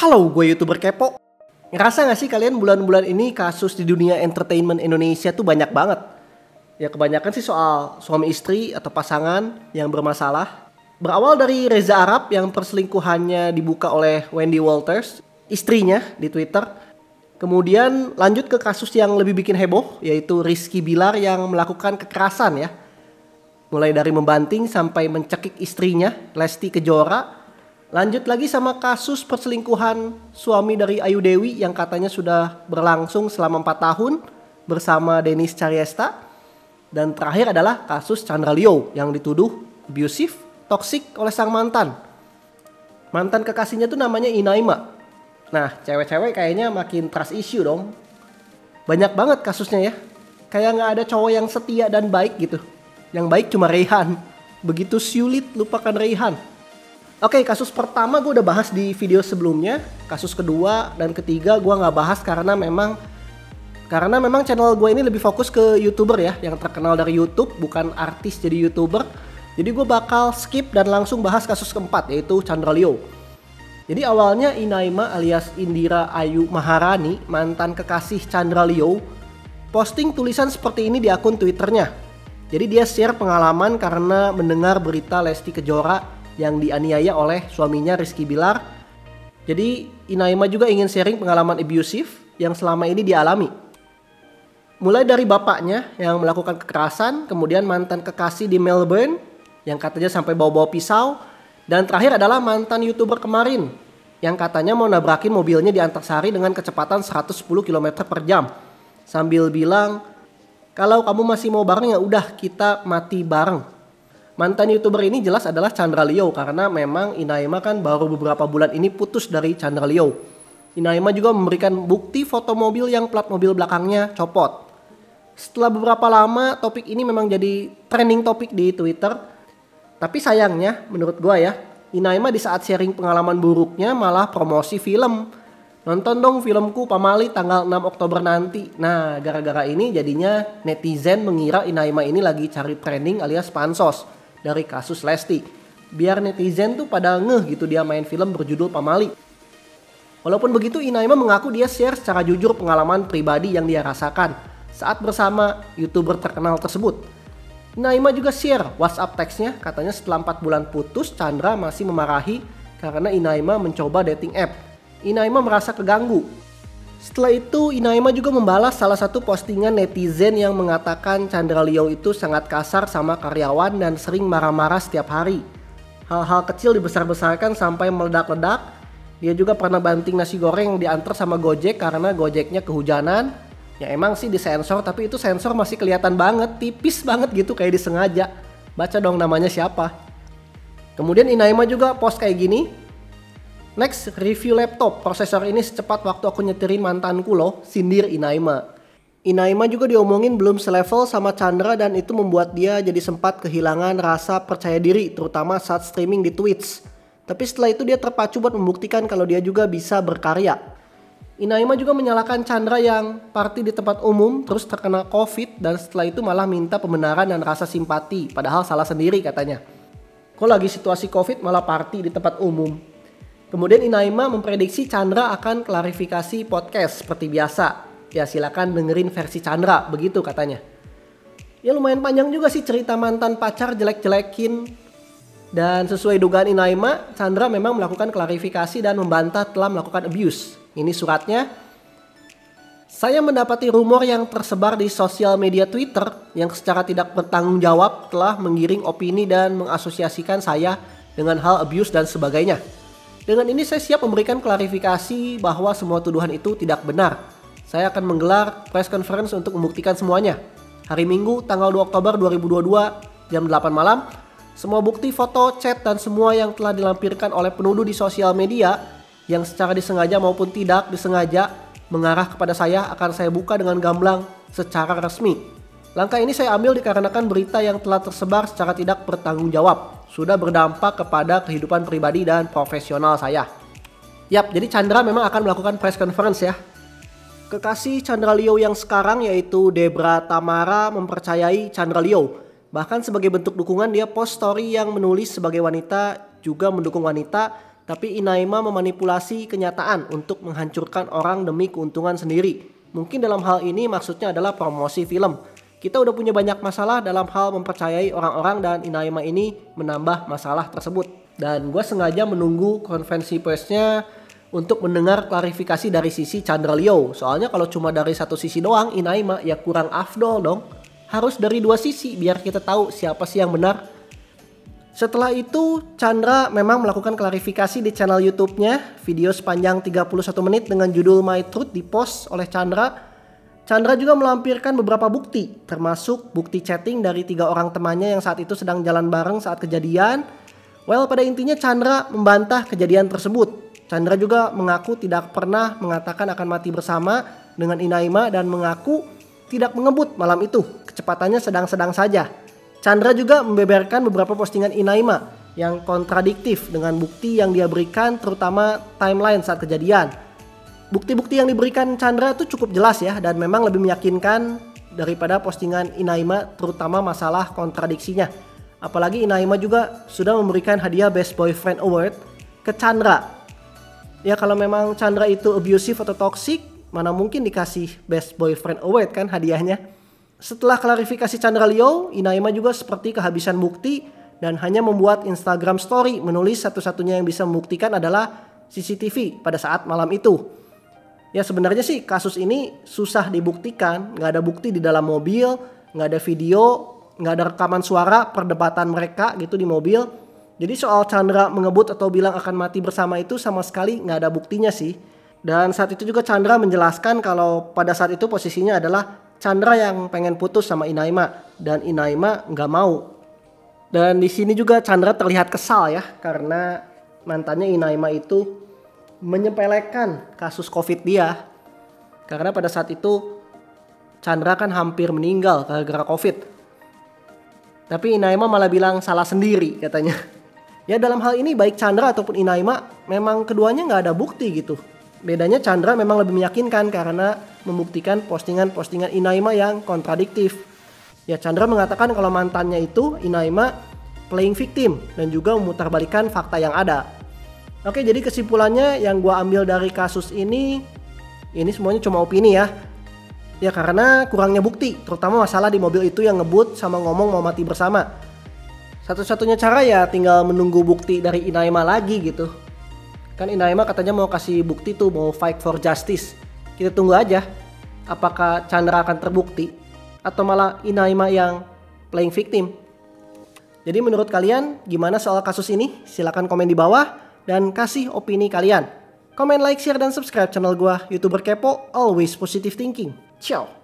Halo, gue YouTuber Kepo. Ngerasa gak sih kalian bulan-bulan ini kasus di dunia entertainment Indonesia tuh banyak banget? Ya kebanyakan sih soal suami istri atau pasangan yang bermasalah. Berawal dari Reza Arab yang perselingkuhannya dibuka oleh Wendy Walters, istrinya di Twitter. Kemudian lanjut ke kasus yang lebih bikin heboh, yaitu Rizky Bilar yang melakukan kekerasan ya. Mulai dari membanting sampai mencekik istrinya, Lesti Kejora. Lanjut lagi sama kasus perselingkuhan suami dari Ayu Dewi yang katanya sudah berlangsung selama 4 tahun bersama Dennis Caryesta. Dan terakhir adalah kasus Chandra Leo yang dituduh abusive, toksik oleh sang mantan. Mantan kekasihnya tuh namanya Inaima. Nah, cewek-cewek kayaknya makin trust issue dong. Banyak banget kasusnya ya. Kayak gak ada cowok yang setia dan baik gitu. Yang baik cuma Reyhan. Begitu sulit lupakan Reyhan. Oke, kasus pertama gue udah bahas di video sebelumnya. Kasus kedua dan ketiga gue gak bahas karena memang channel gue ini lebih fokus ke YouTuber ya, yang terkenal dari YouTube, bukan artis jadi YouTuber. Jadi gue bakal skip dan langsung bahas kasus keempat, yaitu Chandra Leo. Jadi awalnya Inaima alias Indira Ayu Maharani, mantan kekasih Chandra Leo, posting tulisan seperti ini di akun Twitternya. Jadi dia share pengalaman karena mendengar berita Lesti Kejora yang dianiaya oleh suaminya Rizky Bilar. Jadi Inaima juga ingin sharing pengalaman abusive yang selama ini dialami. Mulai dari bapaknya yang melakukan kekerasan, kemudian mantan kekasih di Melbourne yang katanya sampai bawa-bawa pisau, dan terakhir adalah mantan YouTuber kemarin yang katanya mau nabrakin mobilnya di Antasari dengan kecepatan 110 km per jam sambil bilang, kalau kamu masih mau bareng ya udah kita mati bareng. Mantan YouTuber ini jelas adalah Chandra Leo karena memang Inaima kan baru beberapa bulan ini putus dari Chandra Leo. Inaima juga memberikan bukti foto mobil yang plat mobil belakangnya copot. Setelah beberapa lama topik ini memang jadi trending topik di Twitter. Tapi sayangnya menurut gua ya, Inaima di saat sharing pengalaman buruknya malah promosi film. Nonton dong filmku Pamali tanggal 6 Oktober nanti. Nah, gara-gara ini jadinya netizen mengira Inaima ini lagi cari trending alias pansos dari kasus Lesti. Biar netizen tuh pada ngeh gitu dia main film berjudul Pamali. Walaupun begitu, Inaima mengaku dia share secara jujur pengalaman pribadi yang dia rasakan saat bersama YouTuber terkenal tersebut. Inaima juga share WhatsApp teksnya, katanya setelah 4 bulan putus, Chandra masih memarahi karena Inaima mencoba dating app. Inaima merasa keganggu. Setelah itu Inaima juga membalas salah satu postingan netizen yang mengatakan Chandra Leo itu sangat kasar sama karyawan dan sering marah-marah setiap hari. Hal-hal kecil dibesar-besarkan sampai meledak-ledak. Dia juga pernah banting nasi goreng yang diantar sama Gojek karena Gojeknya kehujanan. Ya emang sih disensor, tapi itu sensor masih kelihatan banget, tipis banget gitu kayak disengaja. Baca dong namanya siapa. Kemudian Inaima juga post kayak gini. Next, review laptop. Prosesor ini secepat waktu aku nyetirin mantanku loh, sindir Inaima. Inaima juga diomongin belum selevel sama Chandra dan itu membuat dia jadi sempat kehilangan rasa percaya diri, terutama saat streaming di Twitch. Tapi setelah itu dia terpacu buat membuktikan kalau dia juga bisa berkarya. Inaima juga menyalahkan Chandra yang party di tempat umum terus terkena COVID dan setelah itu malah minta pembenaran dan rasa simpati, padahal salah sendiri katanya. Kok lagi situasi COVID malah party di tempat umum? Kemudian Inaima memprediksi Chandra akan klarifikasi podcast seperti biasa. Ya silakan dengerin versi Chandra, begitu katanya. Ya lumayan panjang juga sih cerita mantan pacar jelek-jelekin. Dan sesuai dugaan Inaima, Chandra memang melakukan klarifikasi dan membantah telah melakukan abuse. Ini suratnya. Saya mendapati rumor yang tersebar di sosial media Twitter yang secara tidak bertanggung jawab telah menggiring opini dan mengasosiasikan saya dengan hal abuse dan sebagainya. Dengan ini saya siap memberikan klarifikasi bahwa semua tuduhan itu tidak benar. Saya akan menggelar press conference untuk membuktikan semuanya. Hari Minggu tanggal 2 Oktober 2022 jam 8 malam. Semua bukti, foto, chat dan semua yang telah dilampirkan oleh penuduh di sosial media yang secara disengaja maupun tidak disengaja mengarah kepada saya akan saya buka dengan gamblang secara resmi. Langkah ini saya ambil dikarenakan berita yang telah tersebar secara tidak bertanggung jawab sudah berdampak kepada kehidupan pribadi dan profesional saya. Yap, jadi Chandra memang akan melakukan press conference ya. Kekasih Chandra Leo yang sekarang yaitu Debra Tamara mempercayai Chandra Leo. Bahkan sebagai bentuk dukungan dia post story yang menulis sebagai wanita juga mendukung wanita Tapi Inaima memanipulasi kenyataan untuk menghancurkan orang demi keuntungan sendiri. Mungkin dalam hal ini maksudnya adalah promosi film. Kita udah punya banyak masalah dalam hal mempercayai orang-orang dan Inaima ini menambah masalah tersebut. Dan gue sengaja menunggu konferensi persnya untuk mendengar klarifikasi dari sisi Chandra Leo. Soalnya kalau cuma dari satu sisi doang Inaima ya kurang afdol dong. Harus dari dua sisi biar kita tahu siapa sih yang benar. Setelah itu Chandra memang melakukan klarifikasi di channel YouTube-nya. Video sepanjang 31 menit dengan judul My Truth dipost oleh Chandra. Chandra juga melampirkan beberapa bukti, termasuk bukti chatting dari 3 orang temannya yang saat itu sedang jalan bareng saat kejadian. Well, pada intinya Chandra membantah kejadian tersebut. Chandra juga mengaku tidak pernah mengatakan akan mati bersama dengan Inaima dan mengaku tidak mengebut malam itu. Kecepatannya sedang-sedang saja. Chandra juga membeberkan beberapa postingan Inaima yang kontradiktif dengan bukti yang dia berikan, terutama timeline saat kejadian. Bukti-bukti yang diberikan Chandra itu cukup jelas ya dan memang lebih meyakinkan daripada postingan Inaima, terutama masalah kontradiksinya. Apalagi Inaima juga sudah memberikan hadiah Best Boyfriend Award ke Chandra. Ya kalau memang Chandra itu abusive atau toxic, mana mungkin dikasih Best Boyfriend Award kan hadiahnya. Setelah klarifikasi Chandra Leo, Inaima juga seperti kehabisan bukti dan hanya membuat Instagram story menulis satu-satunya yang bisa membuktikan adalah CCTV pada saat malam itu. Ya sebenarnya sih kasus ini susah dibuktikan, nggak ada bukti di dalam mobil, nggak ada video, nggak ada rekaman suara perdebatan mereka gitu di mobil. Jadi soal Chandra mengebut atau bilang akan mati bersama itu sama sekali nggak ada buktinya sih. Dan saat itu juga Chandra menjelaskan kalau pada saat itu posisinya adalah Chandra yang pengen putus sama Inaima dan Inaima nggak mau. Dan di sini juga Chandra terlihat kesal ya karena mantannya Inaima itu menyepelekan kasus COVID dia. Karena pada saat itu Chandra kan hampir meninggal gara-gara COVID. Tapi Inaima malah bilang salah sendiri katanya. Ya dalam hal ini baik Chandra ataupun Inaima memang keduanya nggak ada bukti gitu. Bedanya Chandra memang lebih meyakinkan karena membuktikan postingan-postingan Inaima yang kontradiktif. Ya Chandra mengatakan kalau mantannya itu Inaima playing victim dan juga memutarbalikkan fakta yang ada. Oke, jadi kesimpulannya yang gua ambil dari kasus ini semuanya cuma opini ya. Ya karena kurangnya bukti, terutama masalah di mobil itu yang ngebut sama ngomong mau mati bersama. Satu-satunya cara ya tinggal menunggu bukti dari Inaima lagi gitu. Kan Inaima katanya mau kasih bukti tuh, mau fight for justice. Kita tunggu aja apakah Chandra akan terbukti atau malah Inaima yang playing victim. Jadi menurut kalian gimana soal kasus ini? Silahkan komen di bawah dan kasih opini kalian. Komen, like, share, dan subscribe channel gua, YouTuber Kepo, always positive thinking. Ciao.